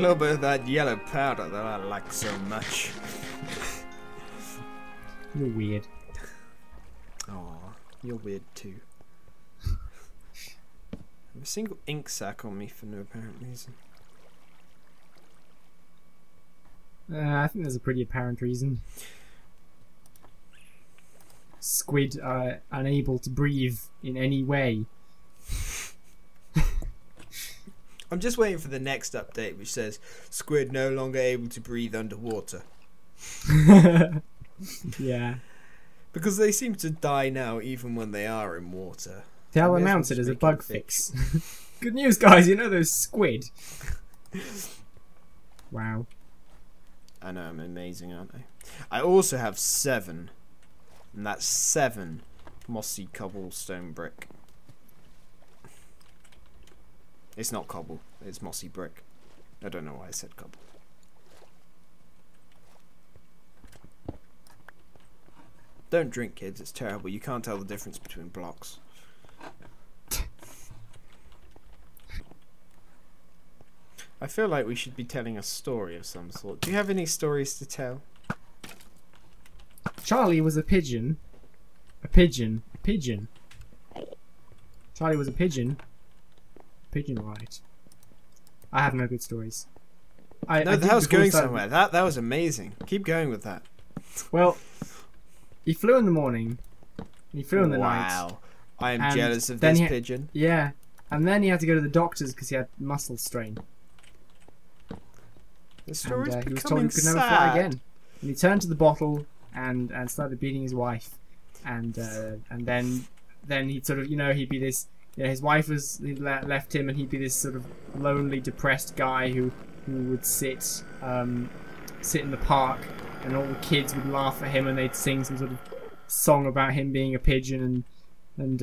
little bit of that yellow powder that I like so much. You're weird. Oh, you're weird too. I have a single ink sac on me for no apparent reason. I think there's a pretty apparent reason. Squid are unable to breathe in any way. I'm just waiting for the next update which says squid no longer able to breathe underwater. Yeah. Because they seem to die now even when they are in water. They'll announce it as a bug fix. Good news, guys, you know those squid. Wow. I know, I'm amazing, aren't I? I also have 7. And that's 7 mossy cobblestone brick. It's not cobble, it's mossy brick. I don't know why I said cobble. Don't drink, kids, it's terrible. You can't tell the difference between blocks. I feel like we should be telling a story of some sort. Do you have any stories to tell? Charlie was a pigeon. A pigeon. A pigeon. Charlie was a pigeon. Pigeon, right. I have no good stories. No, that was going somewhere. That was amazing. Keep going with that. Well, he flew in the morning. He flew in the night. Wow. I am jealous of this pigeon. Yeah. And then he had to go to the doctors because he had muscle strain. The story's he was told becoming he could never fly again. And he turned to the bottle and started beating his wife. And then he'd sort of, he'd be this. His wife left him, and he'd be this sort of lonely, depressed guy who would sit in the park, and all the kids would laugh at him, and they'd sing some sort of song about him being a pigeon and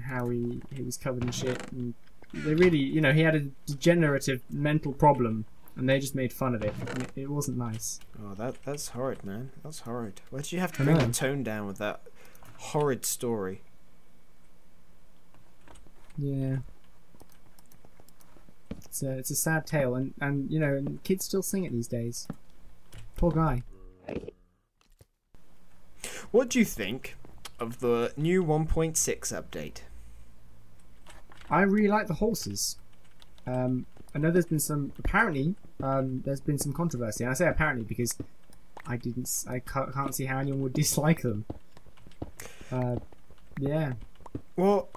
how he was covered in shit. And they really, he had a degenerative mental problem, and they just made fun of it. And it wasn't nice. Oh, that's horrid, man. That's horrid. Why did you have to bring the tone down with that horrid story? Yeah, it's a sad tale, and kids still sing it these days. Poor guy. What do you think of the new 1.6 update? I really like the horses. I know there's been some there's been some controversy, and I say apparently because I can't see how anyone would dislike them. Yeah. Well,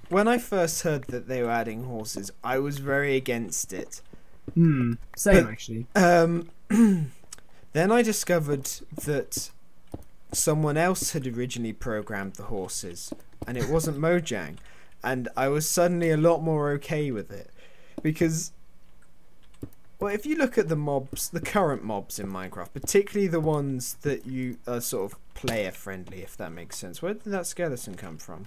when I first heard that they were adding horses, I was very against it. Same actually. Then I discovered that someone else had originally programmed the horses, and it wasn't Mojang, and I was suddenly a lot more okay with it, because, well, if you look at the mobs, the current mobs in Minecraft, particularly the ones that you are sort of player friendly, if that makes sense. Where did that skeleton come from?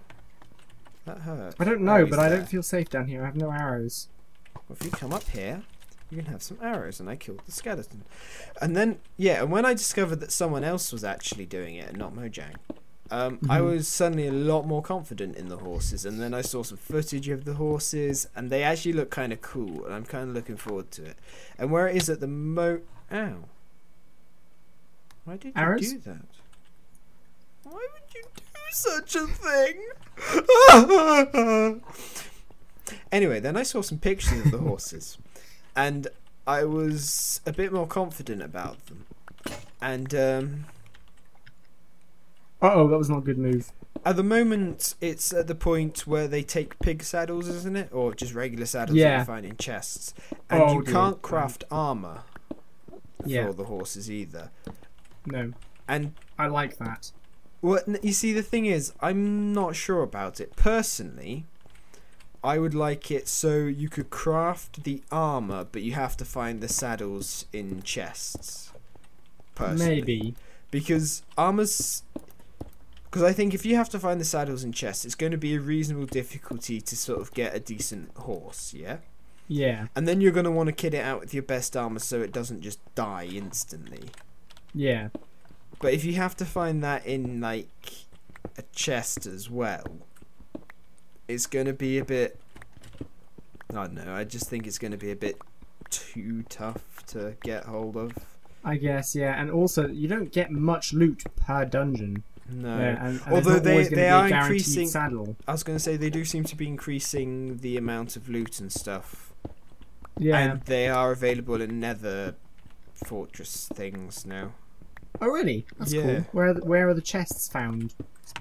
That hurt. I don't know, but I don't feel safe down here. I have no arrows. Well, if you come up here, you can have some arrows, and I killed the skeleton. And then, yeah, and when I discovered that someone else was actually doing it and not Mojang, I was suddenly a lot more confident in the horses, and then I saw some footage of the horses, and they actually look kind of cool, and I'm kind of looking forward to it. And where it is at the Ow. Why did you do that? Why would you do such a thing? Anyway, then I saw some pictures of the horses, and I was a bit more confident about them. And uh-oh, that was not a good move. At the moment, it's at the point where they take pig saddles, isn't it? Or just regular saddles that you find in chests. And you can't craft armour for the horses either. No. And I like that. Well, you see, the thing is, I'm not sure about it. Personally, I would like it so you could craft the armour, but you have to find the saddles in chests. Personally. Maybe. Because armour's... Because I think if you have to find the saddles in chests, it's going to be a reasonable difficulty to sort of get a decent horse, yeah? Yeah. And then you're going to want to kit it out with your best armour so it doesn't just die instantly. Yeah. But if you have to find that in, like, a chest as well, it's going to be a bit... I don't know, I just think it's going to be a bit too tough to get hold of. I guess, yeah. And also, you don't get much loot per dungeon. No. Yeah, and Although they are guaranteed increasing. Saddle. I was going to say they do seem to be increasing the amount of loot and stuff. Yeah. And they are available in Nether Fortress things now. Oh, really? That's cool. Where are the chests found?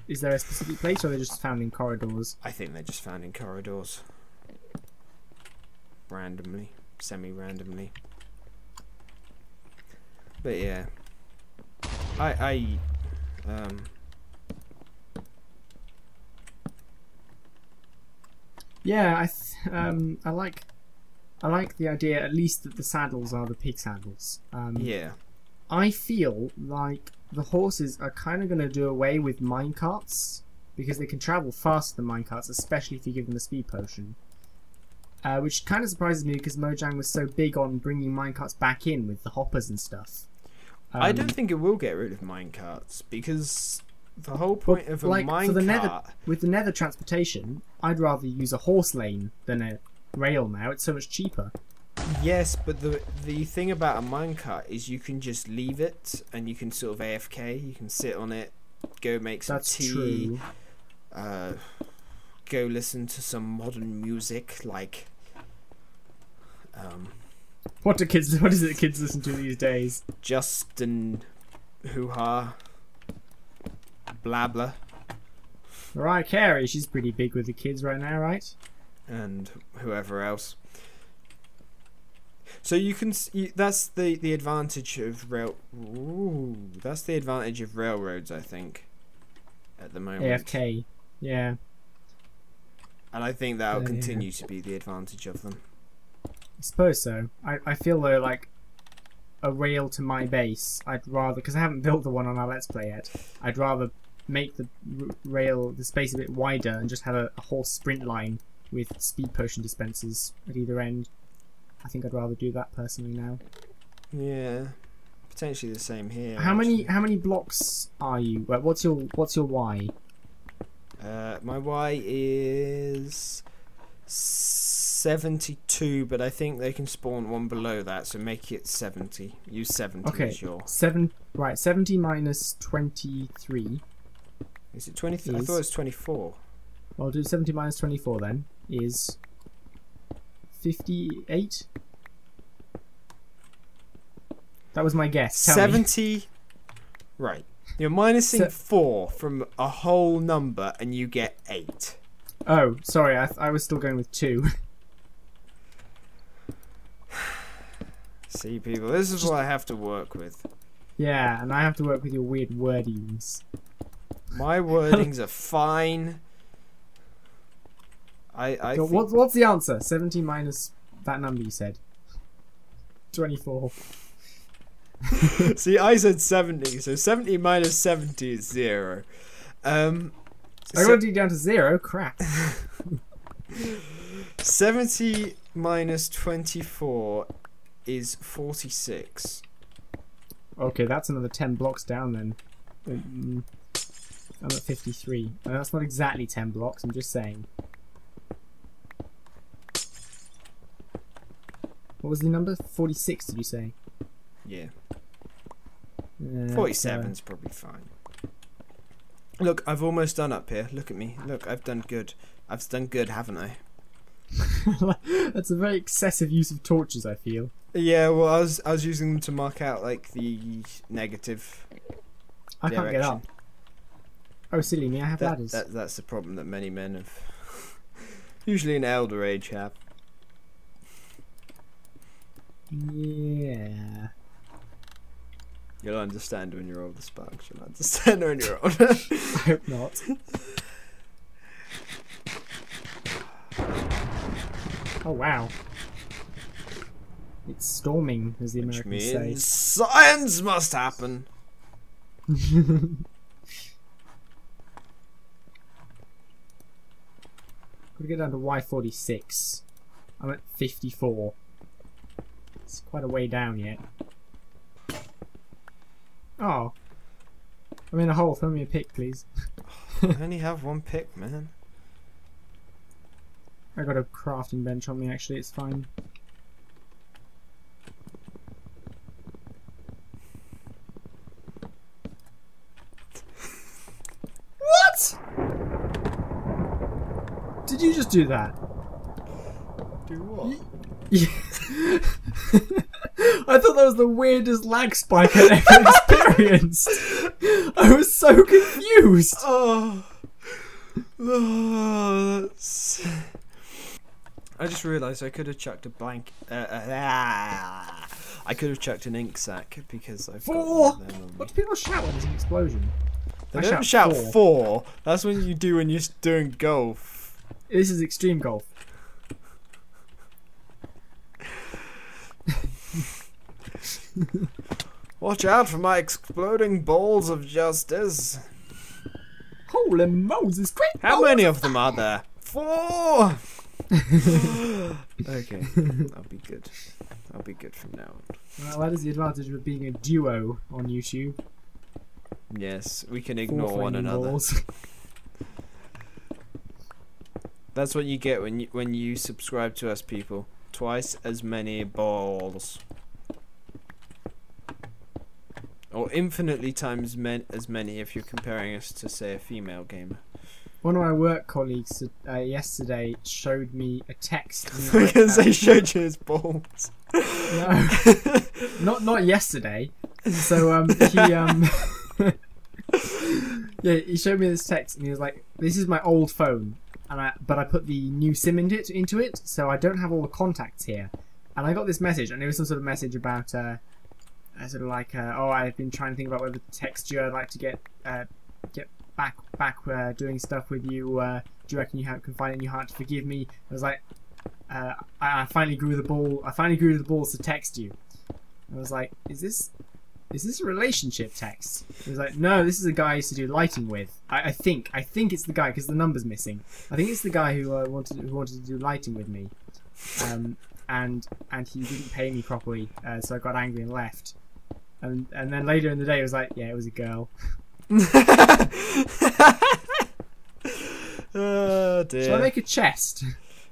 Is there a specific place, or are they just found in corridors? I think they're just found in corridors. Randomly. Semi-randomly. But yeah. Yeah, I like the idea, at least, that the saddles are the pig saddles. Yeah. I feel like the horses are kind of going to do away with minecarts, because they can travel faster than minecarts, especially if you give them a speed potion. Which kind of surprises me, because Mojang was so big on bringing minecarts back in with the hoppers and stuff. I don't think it will get rid of minecarts, because the whole point of a minecart... With the nether transportation, I'd rather use a horse lane than a rail now. It's so much cheaper. Yes, but the thing about a minecart is you can just leave it, and you can sort of AFK. You can sit on it, go make some tea, go listen to some modern music, like... What is it kids listen to these days? Justin Hoo-Ha, Blabla. Mariah Carey, she's pretty big with the kids right now, right? And whoever else. So you can that's the advantage of that's the advantage of railroads, I think, at the moment. AFK, yeah. And I think that'll continue to be the advantage of them. I suppose so. I feel though like a rail to my base, I'd rather, because I haven't built the one on our Let's Play yet, I'd rather make the the space a bit wider and just have a horse sprint line with speed potion dispensers at either end. I think I'd rather do that personally now. Yeah, potentially the same here. How many blocks are you? What's your Y? My Y is 72, but I think they can spawn one below that, so make it 70. Use 70 as your... 70 minus 23. Is it 23? I thought it was 24. Well, I'll do 70 minus 24 then. Is 58? That was my guess. Tell 70... me. Right. You're minusing 4 from a whole number and you get 8. Oh, sorry. I was still going with 2. See, people, this is what I have to work with. Yeah, and I have to work with your weird wordings. My wordings are fine. I think... What's the answer? 70 minus that number you said. 24. See, I said 70, so 70 minus 70 is 0. I got to down to 0. Crap. 70 minus 24 is 46. Okay, that's another 10 blocks down then. I'm at 53. And that's not exactly 10 blocks, I'm just saying. What was the number? 46, did you say? Yeah. 47's probably fine. Look, I've almost done up here. Look at me. Look, I've done good. I've done good, haven't I? That's a very excessive use of torches, I feel. Yeah, well, I was using them to mark out like the negative I can't get up. Oh, silly me, I have ladders. That's the problem that many men have, usually in elder age, have. Yeah. You'll understand when you're older, Sparks. You'll understand when you're older. I hope not. Oh wow. It's storming, as the Americans say. Which means science must happen. Gotta get down to Y46. I'm at 54. It's quite a way down yet. Oh. I'm in a hole. Throw me a pick, please. I only have one pick, man. I got a crafting bench on me, actually. It's fine. Did you just do that? Do what? Yeah. I thought that was the weirdest lag spike I'd ever experienced. I was so confused. Oh, that's... I just realised I could have chucked a blank. I could have chucked an ink sac because I've got one of them on me. What do people shout when there's an explosion? They don't shout four. That's when you do when you're doing golf. This is extreme golf. Watch out for my exploding balls of justice. Holy Moses, great! How many of them are there? 4! Okay, I'll be good. I'll be good from now on. Well, that is the advantage of being a duo on YouTube. Yes, we can ignore one another. Balls. That's what you get when you subscribe to us, people. Twice as many balls. Or infinitely times as many if you're comparing us to, say, a female gamer. One of my work colleagues yesterday showed me a text. Because they showed you his balls. No, not yesterday. So yeah, he showed me this text and he was like, "This is my old phone, but I put the new SIM into it, so I don't have all the contacts here." And I got this message, and it was some sort of message about sort of like, "Oh, I've been trying to think about whether to text you. I'd like to get back doing stuff with you. Do you reckon you can find it in your heart to forgive me?" I was like, I finally grew the ball. I finally grew the balls to text you. I was like, is this a relationship text? He was like, no, this is a guy I used to do lighting with. I think it's the guy because the number's missing. I think it's the guy who wanted to do lighting with me, and he didn't pay me properly, so I got angry and left. And then later in the day, it was like, yeah, it was a girl. Oh dear. Shall I make a chest?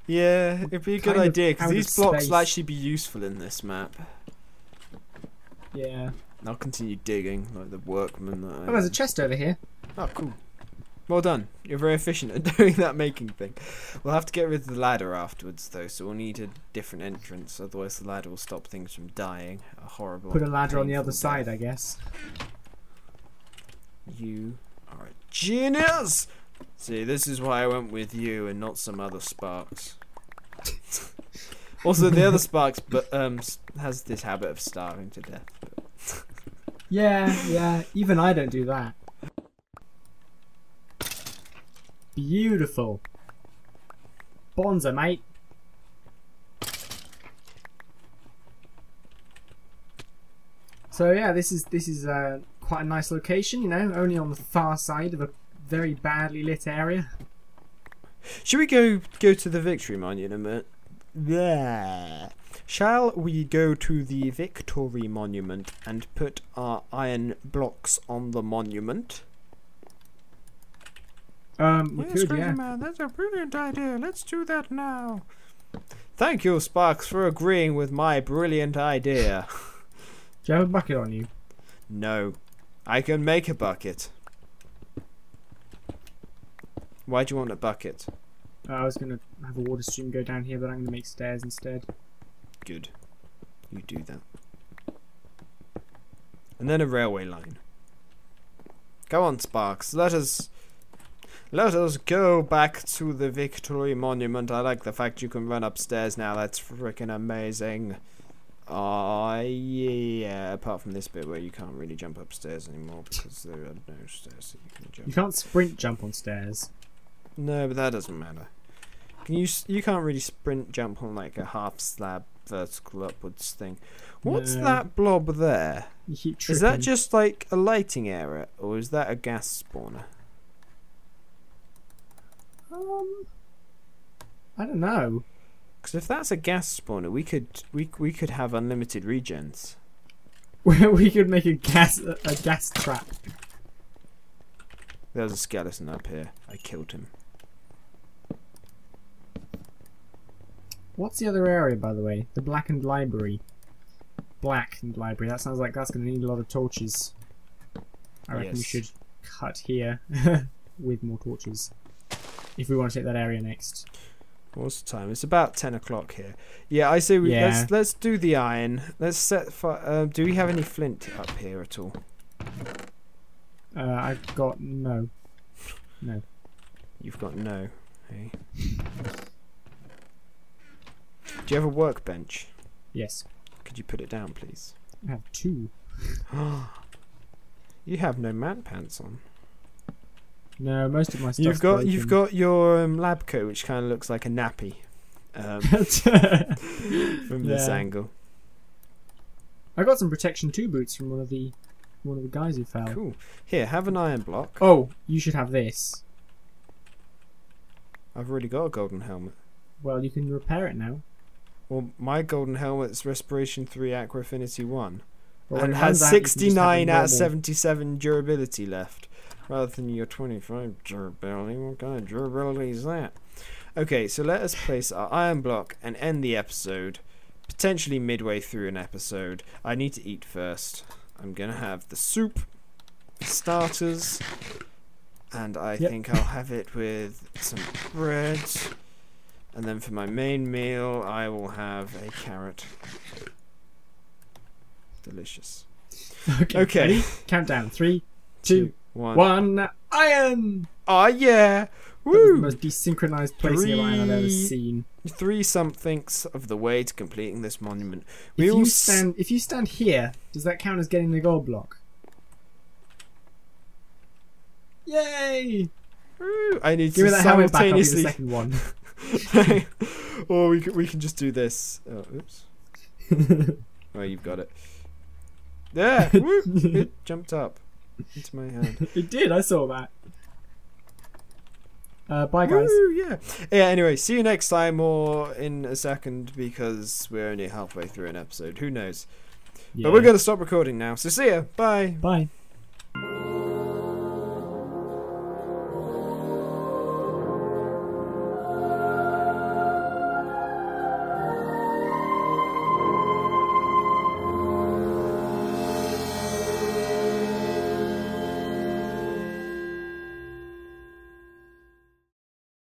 Yeah, it'd be a good Kind of idea because out of these blocks space. will actually be useful in this map. Yeah. I'll continue digging like the workman that I Oh, there's a am. chest over here. Oh, cool. Well done. You're very efficient at doing that making thing. We'll have to get rid of the ladder afterwards though, so we'll need a different entrance, otherwise the ladder will stop things from dying. A horrible. Put a ladder on the painful other side, death. I guess. You are a genius! See, this is why I went with you and not some other Sparks. Also, the other Sparks has this habit of starving to death. But Yeah. Even I don't do that. Beautiful. Bonza, mate. So yeah, this is quite a nice location. You know, only on the far side of a very badly lit area. should we go to the Victory Monument? There. Shall we go to the Victory Monument and put our iron blocks on the monument? We Yes, could, Crazy yeah. Man, that's a brilliant idea. Let's do that now. Thank you, Sparks, for agreeing with my brilliant idea. Do you have a bucket on you? No, I can make a bucket. Why do you want a bucket? I was gonna have a water stream go down here, but I'm gonna make stairs instead. Good. You do that. And then a railway line. Go on, Sparks. Let us go back to the Victory Monument. I like the fact you can run upstairs now. That's freaking amazing. Yeah. Apart from this bit where you can't really jump upstairs anymore because there are no stairs that you can jump. You can't sprint jump on stairs. No, but that doesn't matter. You can't really sprint jump on like a half slab vertical upwards thing. What's No. that blob there? You keep tripping. Is that just like a lighting area, or is that a gas spawner? I don't know. Because if that's a gas spawner, we could have unlimited regens. We could make a gas trap. There's a skeleton up here. I killed him. What's the other area, by the way? The Blackened Library. Blackened Library. That sounds like that's going to need a lot of torches. I reckon we Yes. should cut here with more torches. if we want to take that area next. What's the time? It's about 10 o'clock here. Yeah, I say let's do the iron. Let's set fire. Do we have any flint up here at all? I've got no. You've got no. Hey. Do you have a workbench? Yes. Could you put it down, please? I have 2. You have no man pants on. No, most of my stuff. You've got your lab coat, which kind of looks like a nappy. From this angle. I got some protection 2 boots from one of the guys who fell. Cool. Here, have an iron block. Oh, you should have this. I've already got a golden helmet. Well, you can repair it now. Well, my golden helmet's Respiration 3 Aqua Affinity 1. Well, And has 69 out of 77 durability left. Rather than your 25 durability. What kind of durability is that? Okay, so let us place our iron block and end the episode. Potentially midway through an episode. I need to eat first. I'm going to have the soup, starters, and I think I'll have it with some bread. And then for my main meal, I will have a carrot. Delicious. Okay. Ready? Countdown. 3, 2, 1. Iron! Oh, yeah! That was the Woo! most desynchronized placing of iron I've ever seen. 3 somethings of the way to completing this monument. If you stand here, does that count as getting the gold block? Yay! Woo! I need Give me to that helmet back. I'll be the simultaneously. second one. Or we can just do this. Oh, oops. Oh, you've got it. There! Woo! It jumped up into my hand. It did. I saw that. Bye, guys. Woo, yeah. Anyway, see you next time or in a second because we're only halfway through an episode. Who knows? Yeah. But we're going to stop recording now. So see ya. Bye. Bye.